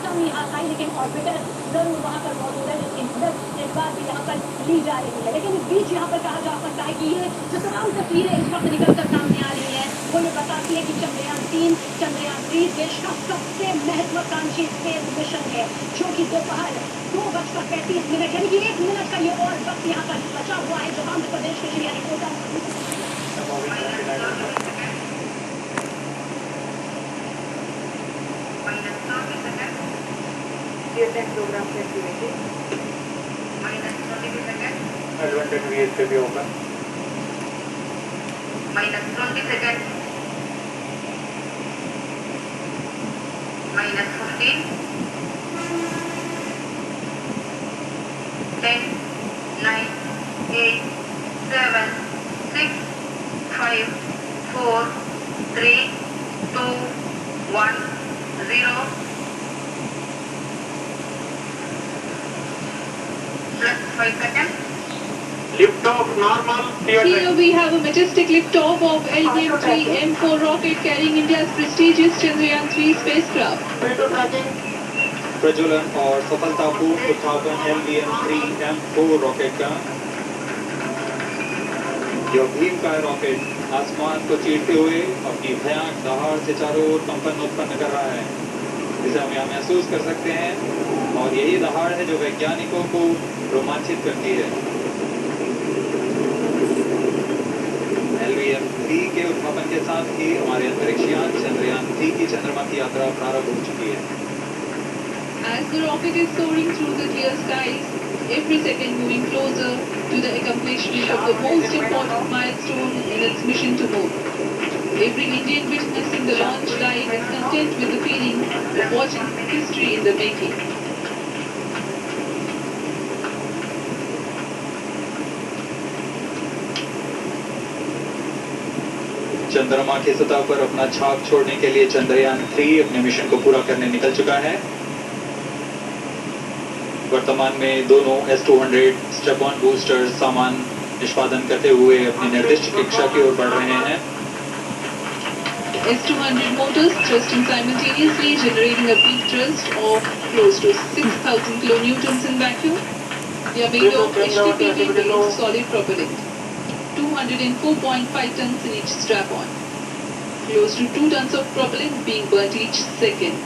System यहाँ था, लेकिन ऑर्बिटर जरूर वहाँ पर मौजूद है, जिसकी मदद इस बार भी यहाँ पर ली जा रही है। लेकिन इस बीच यहाँ पर कहा जा सकता है कि ये जो तमाम तस्वीरें इस वक्त निकल कर सामने आ रही हैं, वो ये बताती है कि चंद्रयान 3 चंद्रयान 3 देश का सबसे महत्वाकांक्षी स्पेस मिशन है, जो कि दोपहर 2:35 यानी कि 1 मिनट का ये और वक्त यहाँ पर बचा हुआ है, जो आंध्र प्रदेश के Sriharikota programme activity. Advantage VS पे भी होगा. -20 seconds. -15. 10, 9, 8, 7, 6, 5, 4, 3, 2, 1, 0. Plus 5 seconds. Lift off normal. Here we have a majestic liftoff of LVM-3 M4 rocket carrying India's prestigious Chandrayaan-3 spacecraft. प्रज्वलन और सफलतापूर्ण उत्थापन LVM-3 M4 रॉकेट का यह भीमकाय रॉकेट आसमान को चीरते हुए अपनी भयानक दहाड़ से चारों ओर कंपन उत्पन्न कर रहा है, जिसे हम यहाँ महसूस कर सकते हैं, और यही दहाड़ है जो वैज्ञानिकों को रोमांचित करती है। LVM-3 के उत्थापन के साथ ही हमारे अंतरिक्ष यान चंद्रयान-3 की चंद्रमा की यात्रा प्रारंभ हो चुकी है। As the rocket is soaring through the clear skies, every second moving closer to the accomplishment of the most important milestone in its mission to moon. Every Indian witnessing the launch live is content with the feeling of watching history in the making. चंद्रमा की सतह पर अपना छाप छोड़ने के लिए चंद्रयान-3 अपने मिशन को पूरा करने निकल चुका है। वर्तमान में दोनों S-200 स्टेप-ऑन बूस्टर्स सामान निष्पादन करते हुए अपनी निर्दिष्ट कक्षा की ओर बढ़ रहे हैं। S-200 motors thrusting simultaneously, generating a peak thrust of close to 6,000 kilonewtons in vacuum. They are made of HTPB-based solid propellant. 204.5 tons in each strap-on. Close to 2 tons of propellant being burnt each second.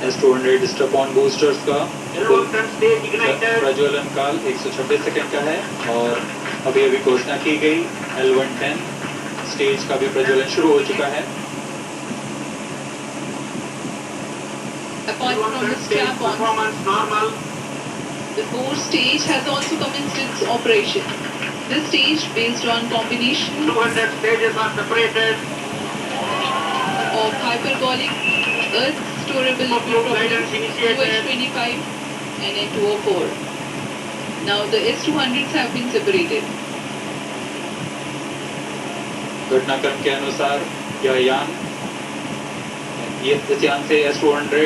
S-200 step-on boosters का प्रज्वलन काल 126 second का है, और अभी घोषणा की गई L110 स्टेज का भी प्रज्वलन शुरू हो चुका है। Apart from the strap-on, the core stage has also commenced its operation. This stage, based on combination 200 stages are separated. of hyperbolic Earth storable liquid propellant UH-25 and N2O4. Now the S-200s have been separated. घटनाक्रम के अनुसार यह यान इस यान से S-200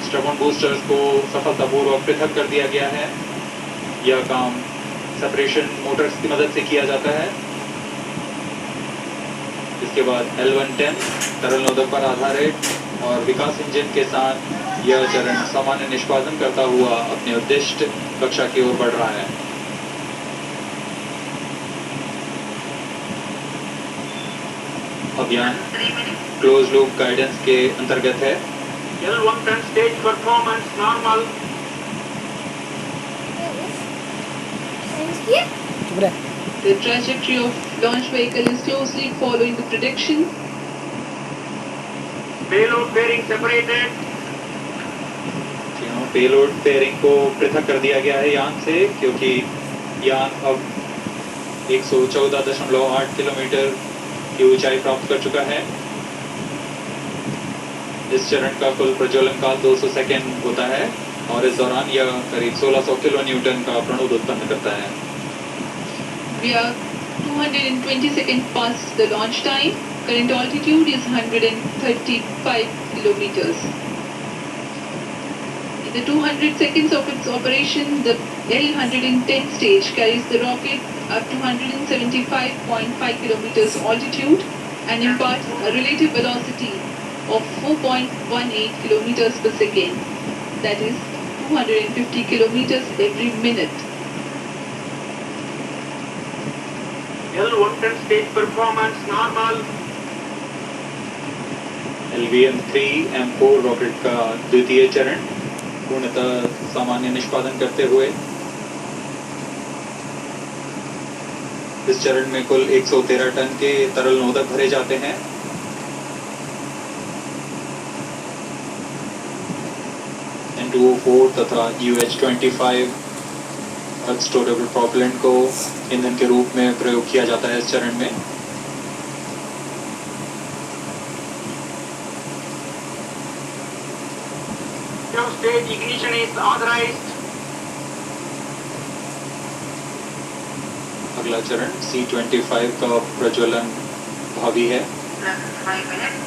step-on boosters को सफलतापूर्वक पृथक कर दिया गया है। यह काम सेपरेशन मोटर्स की मदद से किया जाता है। इसके बाद L110 तरल नोदक पर आधारित और विकास इंजन के साथ यह चरण सामान्य निष्पादन करता हुआ अपने उद्दिष्ट कक्षा की ओर बढ़ रहा है। अभियान क्लोज लूप गाइडेंस के अंतर्गत है। L110 stage performance normal. The trajectory of launch vehicle is closely following the prediction. Payload pairing separated. Payload pairing को पृथक कर दिया गया है यान से, क्योंकि यान अब 114.8 किलोमीटर की ऊंचाई प्राप्त कर चुका है। इस चरण का कुल प्रज्वलन काल 200 सेकेंड होता है, और इस दौरान यह करीब 1600 किलो न्यूटन का प्रणोद उत्पन्न करता है। We are 220 seconds past the launch time. Current altitude is 135 kilometers. In the 200 seconds of its operation, the L110 stage carries the rocket up to 175.5 kilometers altitude and imparts a relative velocity of 4.18 kilometers per second, that is 250 kilometers every minute. L110 stage performance normal. LVM-3 M4 rocket का द्वितीय चरण पूर्णतः सामान्य निष्पादन करते हुए इस चरण में कुल 113 टन के तरल नोदक भरे जाते हैं। N2O4 तथा UH-25 स्टोरेबल प्रोपेलेंट को ईंधन के रूप में प्रयोग किया जाता है इस चरण में। Now stage ignition is authorized. अगला चरण C-25 का प्रज्वलन भावी है। Plus 5 minutes.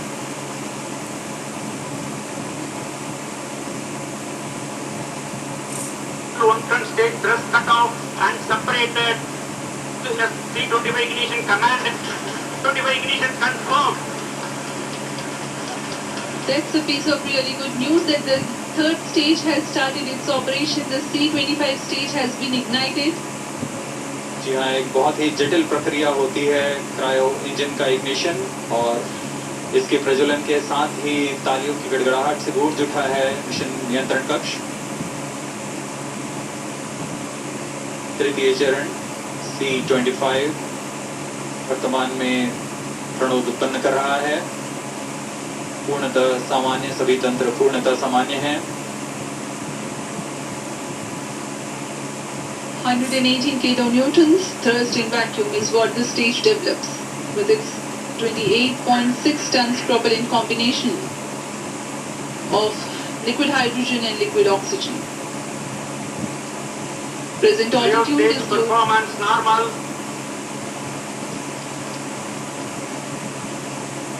L110 stage thrust cut off and separated. C-25 ignition command. 25 ignition confirmed. That's a piece of really good news that the third stage has started its operation. The C-25 stage has been ignited. जी हाँ, एक बहुत ही जटिल प्रक्रिया होती है cryo engine का ignition और इसके प्रज्वलन के साथ ही तालियों की गड़गड़ाहट से गूंज उठा है मिशन नियंत्रण कक्ष। तृतीय चरण C-25 वर्तमान में प्रणोद उत्पन्न कर रहा है। पूर्णतः सामान्य, सभी तंत्र पूर्णतः सामान्य हैं। 118 kilonewtons thrust in vacuum is what the stage develops with its 28.6 tons propellant combination of liquid hydrogen and liquid oxygen. Present Now altitude stage is low. performance normal.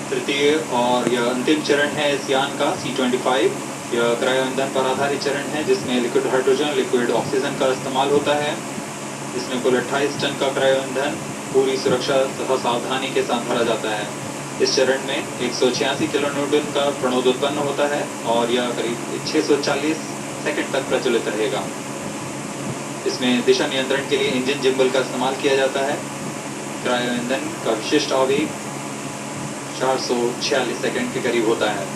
तृतीय और यह अंतिम चरण है इस यान का C-25। यह क्रायो ईंधन पर आधारित चरण है जिसमें लिक्विड हाइड्रोजन, लिक्विड ऑक्सीजन का इस्तेमाल होता है। इसमें कुल 28 टन का क्रायो ईंधन पूरी सुरक्षा तथा सावधानी के साथ भरा जाता है। इस चरण में 186 किलोन्यूटन का प्रणोद उत्पन्न होता है और यह करीब 640 सेकंड तक प्रज्वलित रहेगा। इसमें दिशा नियंत्रण के लिए इंजन जिम्बल का इस्तेमाल किया जाता है। क्रायो ईंधन का विशिष्ट आवेग 446 सेकंड के करीब होता है।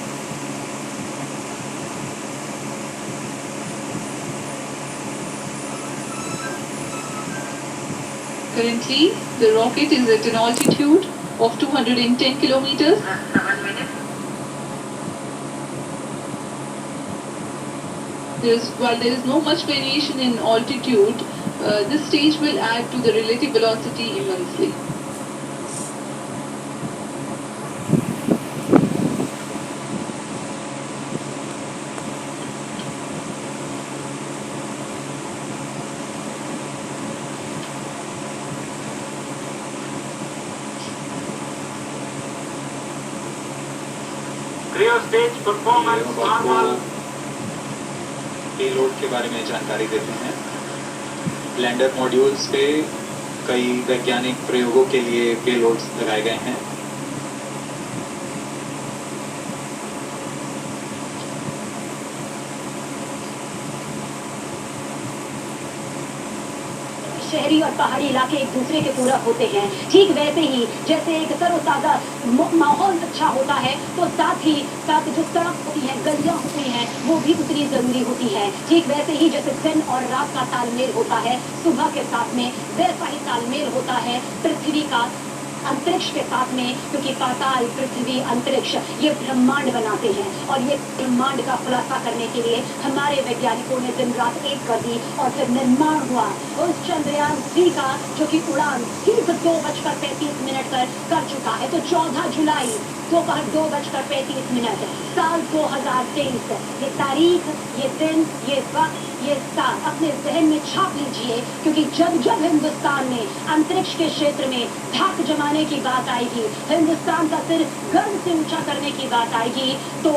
Currently, the rocket is at an altitude of 210 kilometers. Plus 7 minutes. While there is no much variation in altitude, this stage will add to the relative velocity immensely. Cryo stage performance ये हम आपको normal. Payload के बारे में जानकारी देते हैं। Lander modules पे कई वैज्ञानिक प्रयोगों के लिए पेलोड्स लगाए गए हैं। शहरी और पहाड़ी इलाके एक दूसरे के पूरक होते हैं। ठीक वैसे ही जैसे एक तरोताज़ा माहौल अच्छा होता है तो साथ जो सड़क होती है, गलियां होती हैं, वो भी उतनी ज़रूरी होती हैं। ठीक वैसे ही जैसे दिन और रात का तालमेल होता है सुबह के साथ में, वैसा ही तालमेल होता है पृथ्वी का अंतरिक्ष के साथ में, क्योंकि पाताल, पृथ्वी, अंतरिक्ष ये ब्रह्मांड बनाते हैं और ये ब्रह्मांड का खुलासा करने के लिए हमारे वैज्ञानिकों ने दिन रात एक कर दी और फिर निर्माण हुआ उस चंद्रयान 3 का, जो कि उड़ान ठीक 2:35 पर कर चुका है। तो 14 जुलाई दोपहर 2:35 साल 2023, ये तारीख, ये दिन, ये वक्त, ये साल अपने जहन में छाप लीजिए, क्योंकि जब जब हिंदुस्तान में अंतरिक्ष के क्षेत्र में धाक जमाने की बात आएगी, हिंदुस्तान का सिर गर्व से ऊंचा करने की बात आएगी, तो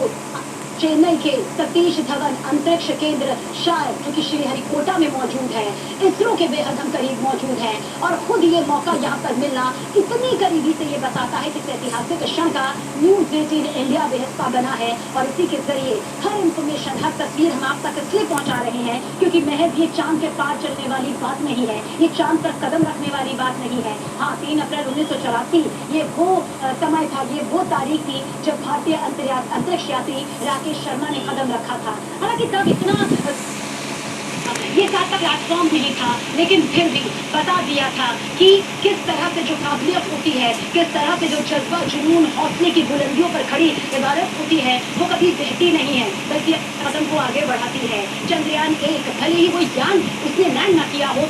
चेन्नई के सतीश धवन अंतरिक्ष केंद्र शायद जो कि श्रीहरिकोटा में मौजूद है, इसरो के बेहद हम करीब मौजूद है और खुद ये मौका यहाँ पर मिलना इतनी करीबी से ये बताता है कि इस ऐतिहासिक क्षण का न्यूज 18 इंडिया में हिस्सा बना है और इसी के जरिए हर इंफॉर्मेशन, हर तस्वीर हम आप तक इसलिए पहुंचा रहे हैं क्योंकि महज ये चांद के पार चलने वाली बात नहीं है, ये चांद पर कदम रखने वाली बात नहीं है। हाँ, 3 अप्रैल 1984 ये वो समय था, ये वो तारीख थी जब भारतीय अंतरिक्ष यात्री राकेश शर्मा ने कदम रखा था। हालांकि तब इतना ये साथ प्लेटफॉर्म नहीं था, लेकिन फिर भी बता दिया था कि किस तरह से जो काबिलियत होती है, किस तरह से जो जज्बा, जुनून, हौसले की बुलंदियों पर खड़ी इबारत होती है, वो कभी बहती नहीं है बल्कि कदम को आगे बढ़ाती है। चंद्रयान 1 भले ही वो यान उसने लैंड न किया हो,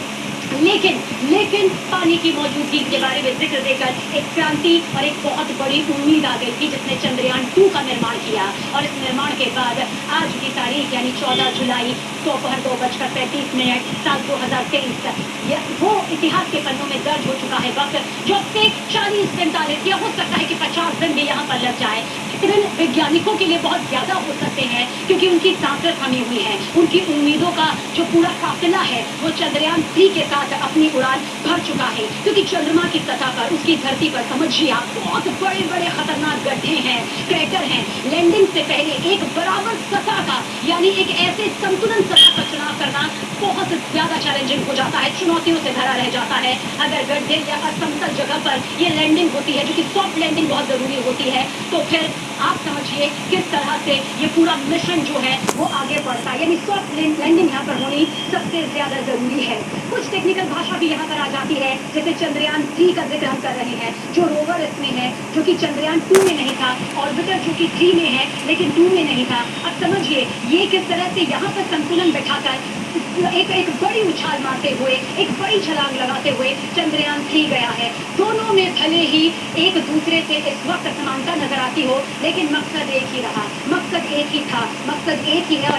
लेकिन पानी की मौजूदगी के बारे में जिक्र देकर एक क्रांति और एक बहुत बड़ी उम्मीद आ गई थी जिसने चंद्रयान 2 का निर्माण किया। और इस निर्माण के बाद आज की तारीख यानी 14 जुलाई दोपहर 2:35 साल 2023 वो इतिहास के पन्नों में दर्ज हो चुका है वक्त जो अब से 40-45 या हो सकता है कि 50 दिन भी यहाँ पर लग जाए। लेकिन वैज्ञानिकों के लिए बहुत ज्यादा हो सकते हैं क्योंकि उनकी सांसें थमी हुई हैं, उनकी उम्मीदों का जो पूरा काफिला है वो चंद्रयान 3 के साथ अपनी उड़ान भर चुका है। क्योंकि चंद्रमा की सतह पर, उसकी धरती पर समझिए आप, बहुत बड़े बड़े खतरनाक गड्ढे हैं, क्रैटर हैं। लैंडिंग से पहले एक बराबर सतह का यानी एक ऐसे संतुलन सतह का चुनाव करना बहुत ज्यादा चैलेंजिंग हो जाता है, चुनौतियों से भरा रह जाता है। अगर गड्ढे या असमतल जगह पर ये लैंडिंग होती है, जो कि सॉफ्ट लैंडिंग बहुत जरूरी होती है, तो फिर आप समझिए किस तरह से ये पूरा मिशन जो है वो आगे बढ़ता है। यानी सॉफ्ट लैंडिंग यहाँ पर होनी सबसे ज्यादा जरूरी है। कुछ टेक्निकल भाषा भी यहाँ पर आ जाती है, जैसे चंद्रयान 3 का जिक्र हम कर रहे हैं, जो रोवर इसमें है, जो कि चंद्रयान 2 में नहीं था, ऑर्बिटर जो कि 3 में है लेकिन 2 में नहीं था। अब समझिए ये किस तरह से यहाँ पर संतुलन बैठाकर एक बड़ी उछाल मारते हुए, एक बड़ी छलांग लगाते हुए चंद्रयान 3 गया है। दोनों में भले ही एक दूसरे से इस वक्त समानता नजर आती हो, लेकिन मकसद एक ही रहा, मकसद एक ही था, मकसद एक ही है।